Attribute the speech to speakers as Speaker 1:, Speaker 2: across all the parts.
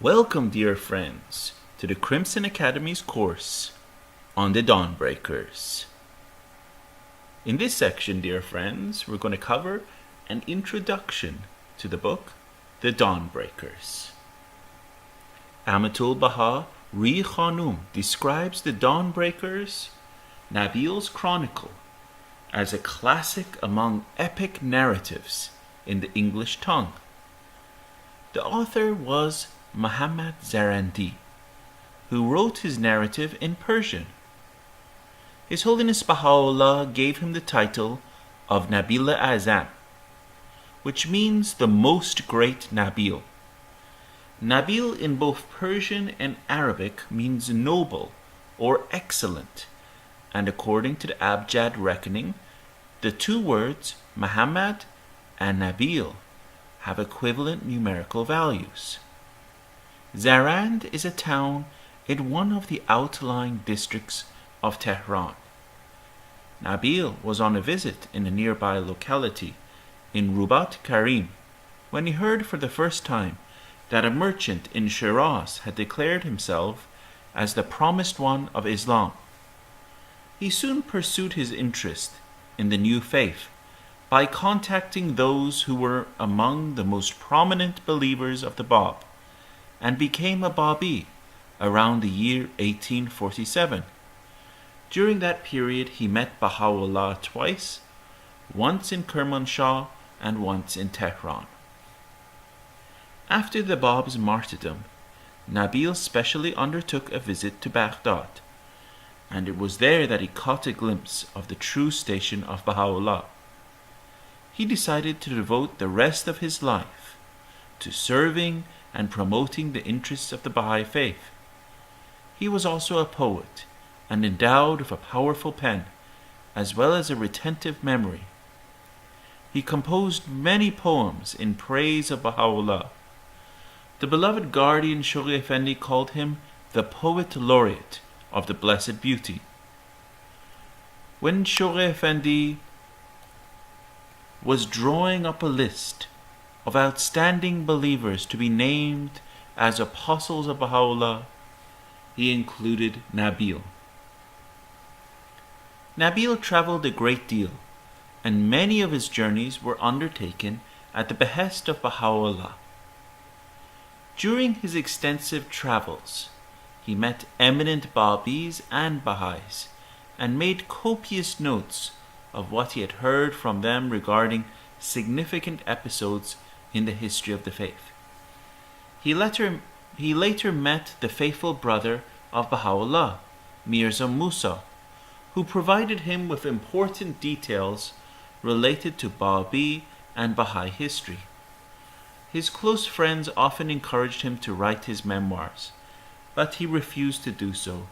Speaker 1: Welcome, dear friends, to the Crimson Academy's course on the Dawnbreakers. In this section, dear friends, we're going to cover an introduction to the book, The Dawnbreakers. Amatul Baha Ri Khanum describes The Dawnbreakers, Nabil's chronicle, as a classic among epic narratives in the English tongue. The author was Muhammad Zarandi, who wrote his narrative in Persian. His Holiness Baha'u'llah gave him the title of Nabíl-i-A, which means the most great Nabil. Nabil in both Persian and Arabic means noble or excellent, and according to the Abjad reckoning, the two words Muhammad and Nabil have equivalent numerical values. Zarand is a town in one of the outlying districts of Tehran. Nabil was on a visit in a nearby locality in Rubat Karim when he heard for the first time that a merchant in Shiraz had declared himself as the promised one of Islam. He soon pursued his interest in the new faith by contacting those who were among the most prominent believers of the Bab, and became a Bábí around the year 1847. During that period he met Baha'u'llah twice, once in Kermanshah and once in Tehran. After the Bab's martyrdom, Nabil specially undertook a visit to Baghdad, and it was there that he caught a glimpse of the true station of Baha'u'llah. He decided to devote the rest of his life to serving and promoting the interests of the Baha'i faith. He was also a poet and endowed with a powerful pen, as well as a retentive memory. He composed many poems in praise of Baha'u'llah. The beloved guardian Shoghi Effendi called him the poet laureate of the Blessed Beauty. When Shoghi Effendi was drawing up a list of outstanding believers to be named as apostles of Baha'u'llah, he included Nabil. Nabil traveled a great deal, and many of his journeys were undertaken at the behest of Baha'u'llah. During his extensive travels, he met eminent Bábís and Baha'is, and made copious notes of what he had heard from them regarding significant episodes in the history of the faith. He later met the faithful brother of Baha'u'llah, Mirza Musa, who provided him with important details related to Bábí and Bahá'í history. His close friends often encouraged him to write his memoirs, but he refused to do so.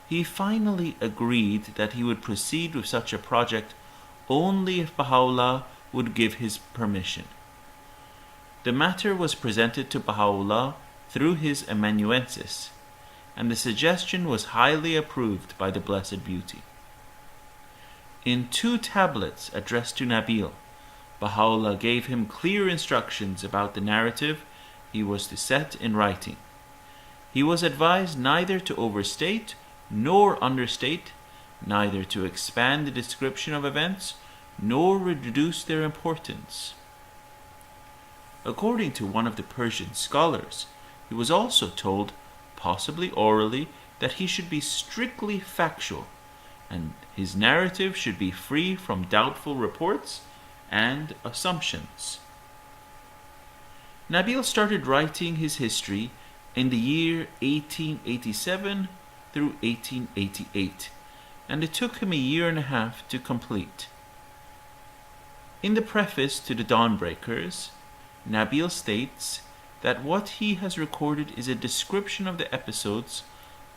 Speaker 1: He finally agreed that he would proceed with such a project only if Baha'u'llah would give his permission. The matter was presented to Baha'u'llah through his amanuensis, and the suggestion was highly approved by the Blessed Beauty. In 2 tablets addressed to Nabil, Baha'u'llah gave him clear instructions about the narrative he was to set in writing. He was advised neither to overstate nor understate, neither to expand the description of events nor reduce their importance. According to one of the Persian scholars, he was also told, possibly orally, that he should be strictly factual, and his narrative should be free from doubtful reports and assumptions. Nabil started writing his history in the year 1887 through 1888, and it took him a year and a half to complete. In the preface to the Dawnbreakers, Nabil states that what he has recorded is a description of the episodes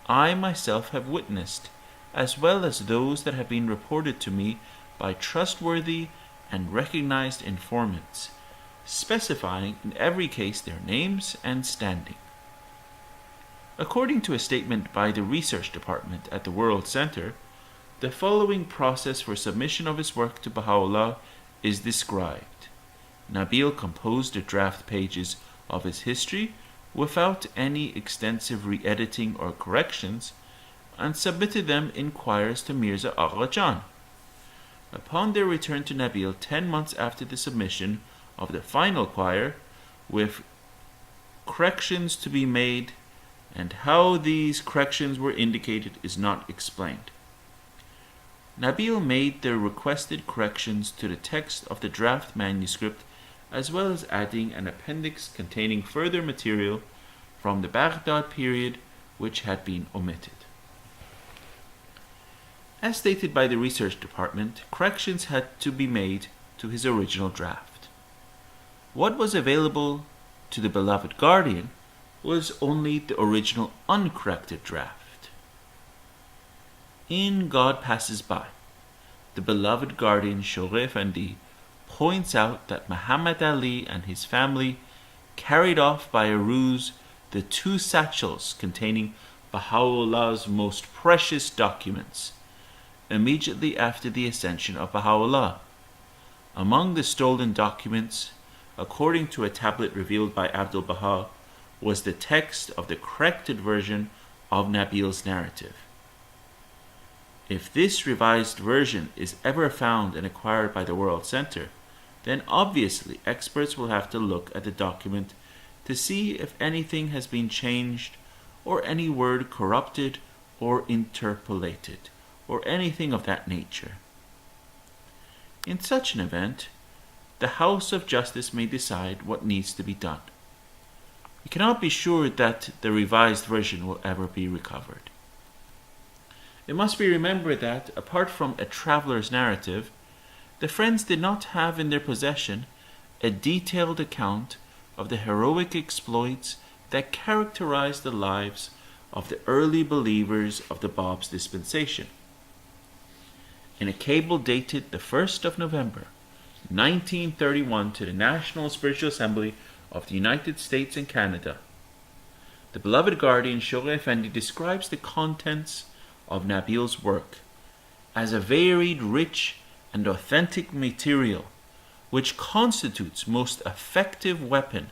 Speaker 1: I myself have witnessed, as well as those that have been reported to me by trustworthy and recognized informants, specifying in every case their names and standing. According to a statement by the research department at the World Center, the following process for submission of his work to Baha'u'llah is described. Nabil composed the draft pages of his history without any extensive re-editing or corrections, and submitted them in quires to Mirza Agha Jan. Upon their return to Nabil 10 months after the submission of the final quire, with corrections to be made, and how these corrections were indicated is not explained. Nabil made the requested corrections to the text of the draft manuscript, as well as adding an appendix containing further material from the Baghdad period which had been omitted. As stated by the research department, corrections had to be made to his original draft. What was available to the beloved guardian was only the original uncorrected draft. In God Passes By, the beloved guardian Shoghi Effendi points out that Muhammad Ali and his family carried off by a ruse the 2 satchels containing Baha'u'llah's most precious documents immediately after the ascension of Baha'u'llah. Among the stolen documents, according to a tablet revealed by Abdul Baha, was the text of the corrected version of Nabil's narrative. If this revised version is ever found and acquired by the World Center, then obviously experts will have to look at the document to see if anything has been changed or any word corrupted or interpolated or anything of that nature. In such an event, the House of Justice may decide what needs to be done. We cannot be sure that the revised version will ever be recovered. It must be remembered that, apart from a traveler's narrative, the friends did not have in their possession a detailed account of the heroic exploits that characterized the lives of the early believers of the Bab's dispensation. In a cable dated the 1st of November, 1931 to the National Spiritual Assembly of the United States and Canada, the beloved guardian Shoghi Effendi describes the contents of Nabil's work as a varied, rich, and authentic material which constitutes most effective weapon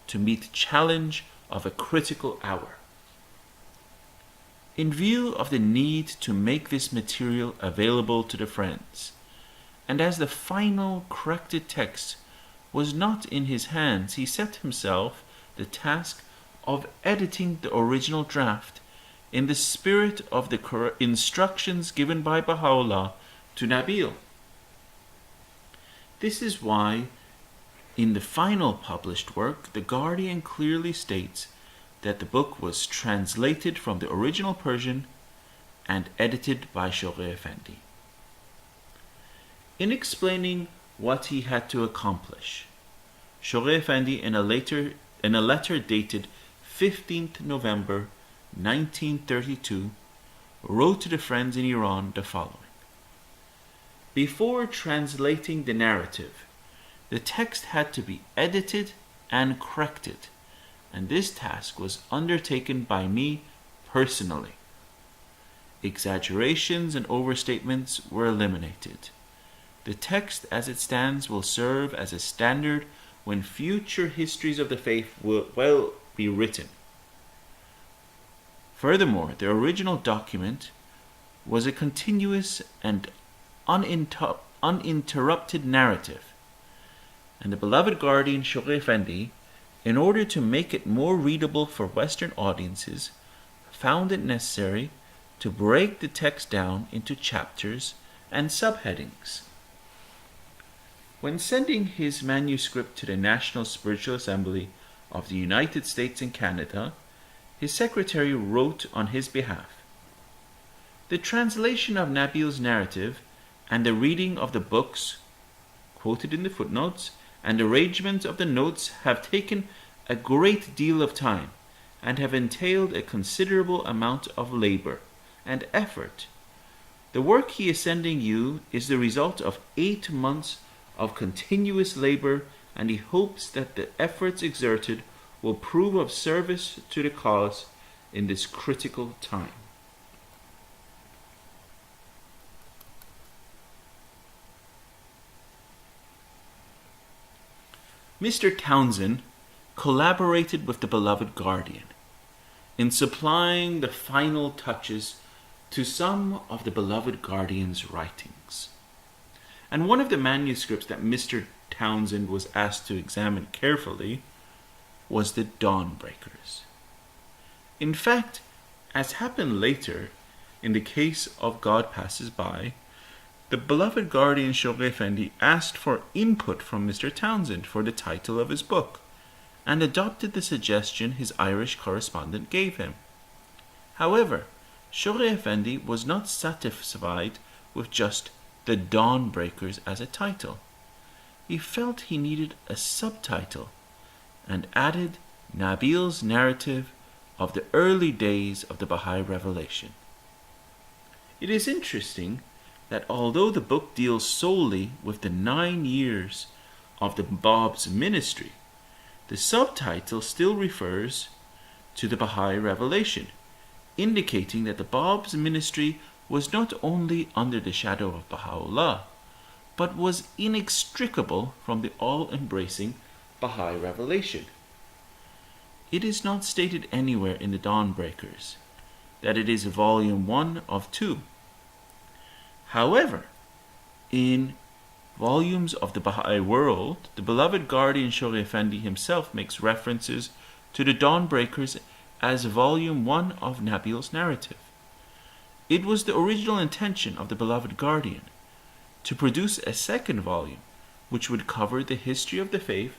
Speaker 1: to meet the challenge of a critical hour. In view of the need to make this material available to the friends, and as the final corrected text was not in his hands, he set himself the task of editing the original draft in the spirit of the instructions given by Baha'u'llah to Nabil. This is why, in the final published work, the Guardian clearly states that the book was translated from the original Persian and edited by Shoghi Effendi. In explaining what he had to accomplish, Shoghi Effendi, in a letter dated 15th November 1932, wrote to the friends in Iran the following. Before translating the narrative, the text had to be edited and corrected, and this task was undertaken by me personally. Exaggerations and overstatements were eliminated. The text as it stands will serve as a standard when future histories of the faith will be written. Furthermore, the original document was a continuous and uninterrupted narrative, and the beloved guardian Shoghi Effendi, in order to make it more readable for Western audiences, found it necessary to break the text down into chapters and subheadings. When sending his manuscript to the National Spiritual Assembly of the United States and Canada, his secretary wrote on his behalf, "The translation of Nabil's narrative and the reading of the books quoted in the footnotes and arrangement of the notes have taken a great deal of time and have entailed a considerable amount of labor and effort. The work he is sending you is the result of 8 months of continuous labor, and he hopes that the efforts exerted will prove of service to the cause in this critical time." Mr. Townsend collaborated with the beloved guardian in supplying the final touches to some of the beloved guardian's writings. And one of the manuscripts that Mr. Townsend was asked to examine carefully was the Dawnbreakers. In fact, as happened later in the case of God Passes By, the beloved guardian Shoghi Effendi asked for input from Mr. Townsend for the title of his book, and adopted the suggestion his Irish correspondent gave him. However, Shoghi Effendi was not satisfied with just the Dawnbreakers as a title. He felt he needed a subtitle, and added Nabil's narrative of the early days of the Bahá'í Revelation. It is interesting that although the book deals solely with the 9 years of the Bab's ministry, the subtitle still refers to the Bahá'í Revelation, indicating that the Bab's ministry was not only under the shadow of Baha'u'llah, but was inextricable from the all-embracing Bahá'í Revelation. It is not stated anywhere in the Dawnbreakers that it is volume 1 of 2. However, in volumes of the Baha'i world, the beloved guardian Shoghi Effendi himself makes references to the Dawnbreakers as volume 1 of Nabil's narrative. It was the original intention of the beloved guardian to produce a second volume, which would cover the history of the faith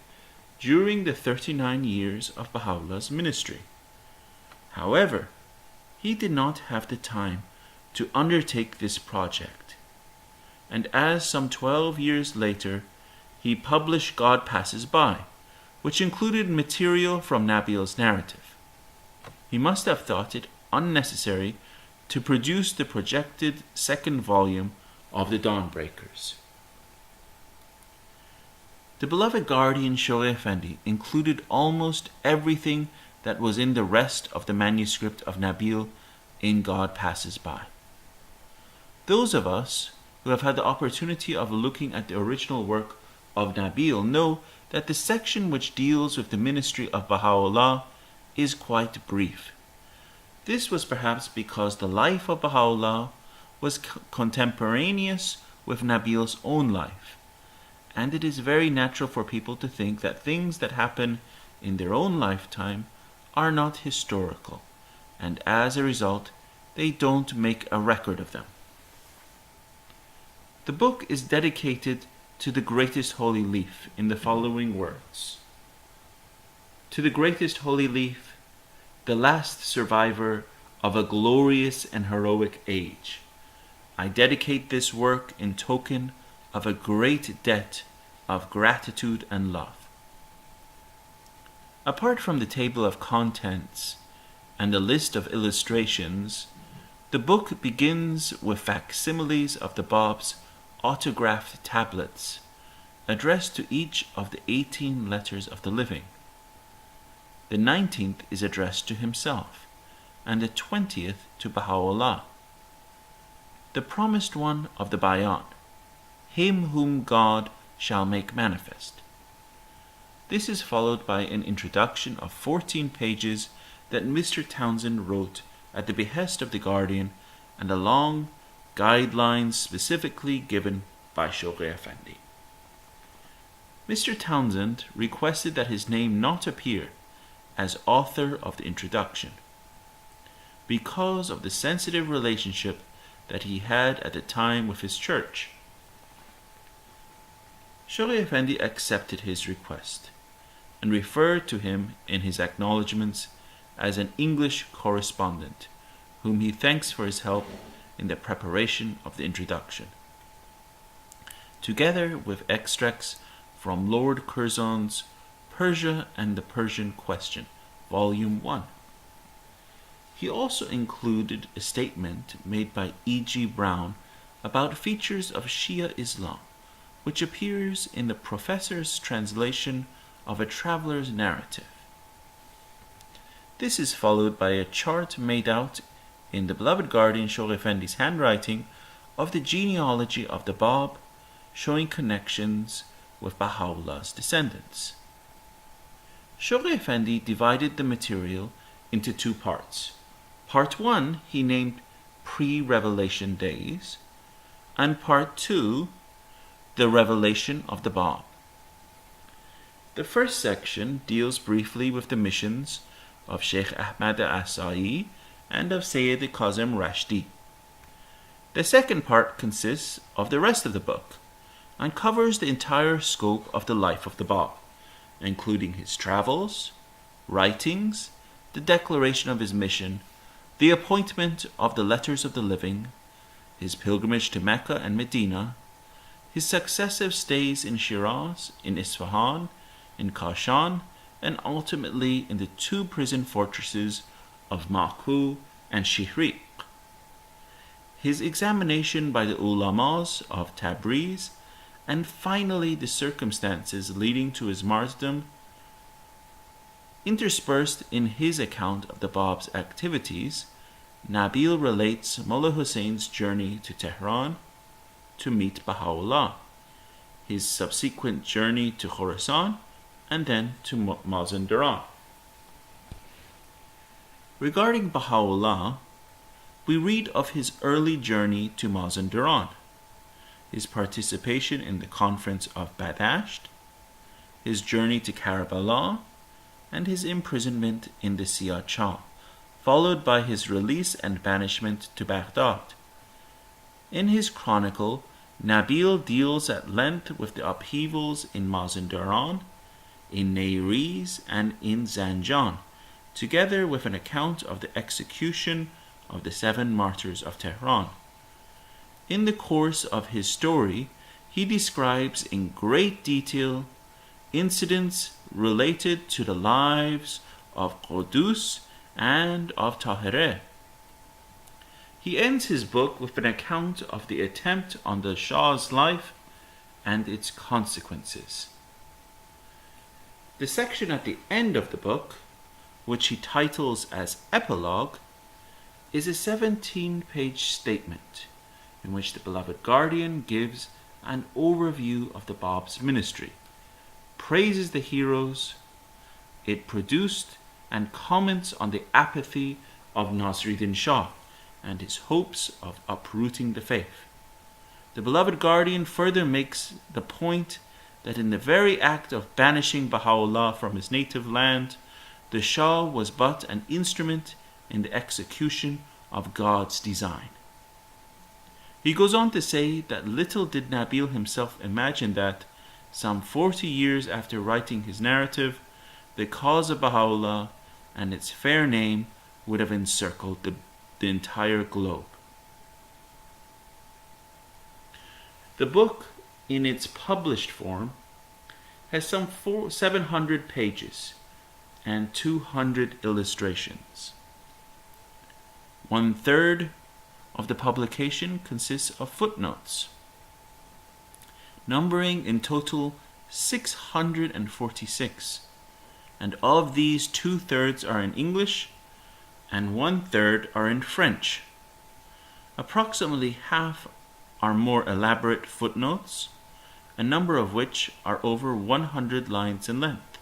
Speaker 1: during the 39 years of Baha'u'llah's ministry. However, he did not have the time to undertake this project, and as some 12 years later, he published God Passes By, which included material from Nabil's narrative. He must have thought it unnecessary to produce the projected second volume of the Dawnbreakers. The beloved guardian Shoghi Effendi included almost everything that was in the rest of the manuscript of Nabil in God Passes By. Those of us who have had the opportunity of looking at the original work of Nabil know that the section which deals with the ministry of Baha'u'llah is quite brief. This was perhaps because the life of Baha'u'llah was contemporaneous with Nabil's own life, and it is very natural for people to think that things that happen in their own lifetime are not historical, and as a result, they don't make a record of them. The book is dedicated to the greatest holy leaf in the following words: To the greatest holy leaf, the last survivor of a glorious and heroic age, I dedicate this work in token of a great debt of gratitude and love. Apart from the table of contents and a list of illustrations, the book begins with facsimiles of the Bab's autographed tablets, addressed to each of the 18 letters of the living. The 19th is addressed to himself, and the 20th to Baha'u'llah. The promised one of the Bayan, him whom God shall make manifest. This is followed by an introduction of 14 pages that Mr. Townsend wrote at the behest of the Guardian, and a long guidelines specifically given by Shoghi Effendi. Mr. Townsend requested that his name not appear as author of the introduction, because of the sensitive relationship that he had at the time with his church. Shoghi Effendi accepted his request, and referred to him in his acknowledgments as an English correspondent, whom he thanks for his help in the preparation of the introduction, together with extracts from Lord Curzon's Persia and the Persian Question, Volume 1. He also included a statement made by E.G. Browne about features of Shia Islam, which appears in the professor's translation of a traveler's narrative. This is followed by a chart made out in the beloved guardian Shoghi Effendi's handwriting of the genealogy of the Bab, showing connections with Baha'u'llah's descendants. Shoghi Effendi divided the material into two parts. Part 1 he named Pre-Revelation Days, and Part 2 the Revelation of the Báb. The first section deals briefly with the missions of Sheikh Ahmad Asai and of Sayyid Kazim Rashdi. The second part consists of the rest of the book and covers the entire scope of the life of the Báb, including his travels, writings, the declaration of his mission, the appointment of the Letters of the Living, his pilgrimage to Mecca and Medina, his successive stays in Shiraz, in Isfahan, in Kashan, and ultimately in the two prison fortresses of Maku and Shihriq, his examination by the ulamas of Tabriz, and finally the circumstances leading to his martyrdom. Interspersed in his account of the Báb's activities, Nabil relates Mullah Hussein's journey to Tehran to meet Baha'u'llah, his subsequent journey to Khorasan, and then to Mazandaran. Regarding Baha'u'llah, we read of his early journey to Mazandaran, his participation in the conference of Badasht, his journey to Karbala, and his imprisonment in the Siyah, followed by his release and banishment to Baghdad. In his chronicle, Nabil deals at length with the upheavals in Mazandaran, in Neyriz, and in Zanjan, together with an account of the execution of the 7 martyrs of Tehran. In the course of his story, he describes in great detail incidents related to the lives of Qudus and of Tahireh. He ends his book with an account of the attempt on the Shah's life and its consequences. The section at the end of the book, which he titles as Epilogue, is a 17-page statement in which the beloved guardian gives an overview of the Báb's ministry, praises the heroes it produced, and comments on the apathy of Nasruddin Shah and his hopes of uprooting the faith. The beloved guardian further makes the point that in the very act of banishing Baha'u'llah from his native land, the Shah was but an instrument in the execution of God's design. He goes on to say that little did Nabil himself imagine that, some 40 years after writing his narrative, the cause of Baha'u'llah and its fair name would have encircled the entire globe. The book, in its published form, has some 700 pages and 200 illustrations. 1/3 of the publication consists of footnotes, numbering in total 646, and of these 2/3 are in English and 1/3 are in French. Approximately half are more elaborate footnotes, a number of which are over 100 lines in length.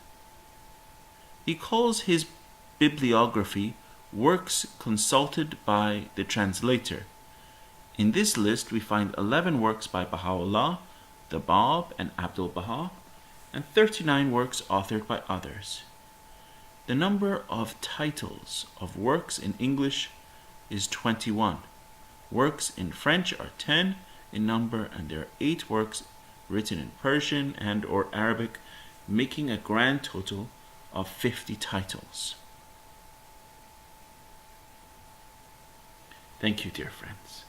Speaker 1: He calls his bibliography works consulted by the translator. In this list we find 11 works by Baha'u'llah, the Báb and Abdul Baha, and 39 works authored by others. The number of titles of works in English is 21. Works in French are 10 in number, and there are 8 works written in Persian and or Arabic, making a grand total of 50 titles. Thank you, dear friends.